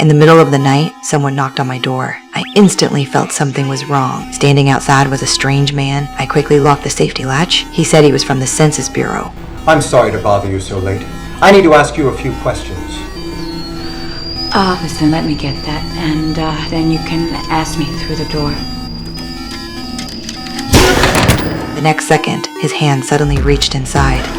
In the middle of the night, someone knocked on my door. I instantly felt something was wrong. Standing outside was a strange man. I quickly locked the safety latch. He said he was from the Census Bureau. I'm sorry to bother you so late. I need to ask you a few questions. Listen, let me get that, and then you can ask me through the door. The next second, his hand suddenly reached inside.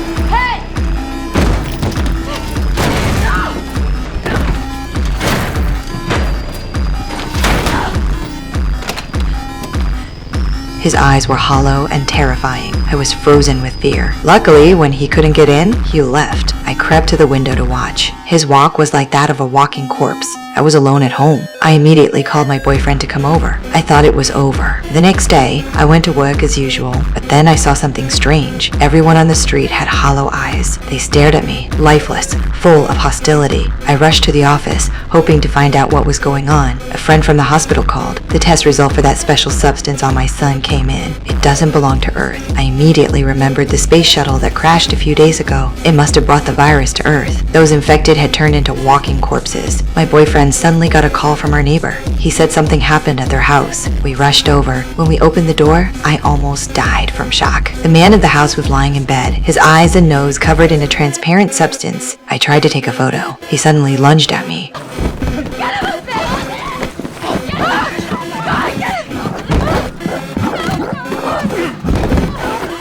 His eyes were hollow and terrifying. I was frozen with fear. Luckily, when he couldn't get in, he left. I crept to the window to watch. His walk was like that of a walking corpse. I was alone at home. I immediately called my boyfriend to come over. I thought it was over. The next day, I went to work as usual, but then I saw something strange. Everyone on the street had hollow eyes. They stared at me, lifeless, full of hostility. I rushed to the office, hoping to find out what was going on. A friend from the hospital called. The test result for that special substance on my son came in. It doesn't belong to Earth. I immediately remembered the space shuttle that crashed a few days ago. It must have brought the virus to Earth. Those infected had turned into walking corpses. My boyfriend suddenly got a call from our neighbor. He said something happened at their house. We rushed over. When we opened the door, I almost died from shock. The man in the house was lying in bed, his eyes and nose covered in a transparent substance. I tried to take a photo. He suddenly lunged at me.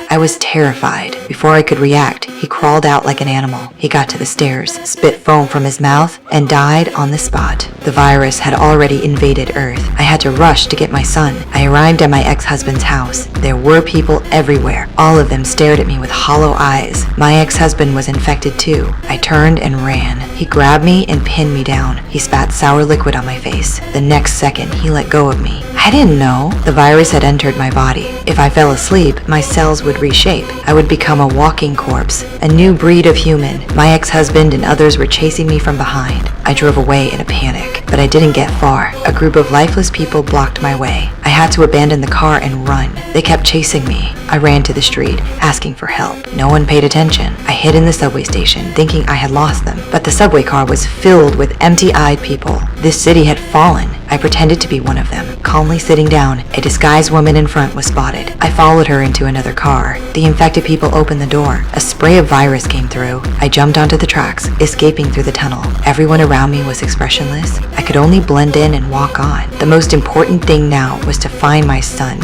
I was terrified. Before I could react, he crawled out like an animal. He got to the stairs, spit foam from his mouth, and died on the spot. The virus had already invaded Earth. I had to rush to get my son. I arrived at my ex-husband's house. There were people everywhere. All of them stared at me with hollow eyes. My ex-husband was infected too. I turned and ran. He grabbed me and pinned me down. He spat sour liquid on my face. The next second, he let go of me. I didn't know. The virus had entered my body. If I fell asleep, my cells would reshape. I would become a walking corpse, a new breed of human. My ex-husband and others were chasing me from behind. I drove away in a panic, but I didn't get far. A group of lifeless people blocked my way. I had to abandon the car and run. They kept chasing me. I ran to the street, asking for help. No one paid attention. I hid in the subway station, thinking I had lost them, but the subway car was filled with empty-eyed people. This city had fallen. I pretended to be one of them. Calmly sitting down, a disguised woman in front was spotted. I followed her into another car. The infected people opened the door. A spray of virus came through. I jumped onto the tracks, escaping through the tunnel. Everyone around me was expressionless. I could only blend in and walk on. The most important thing now was to find my son.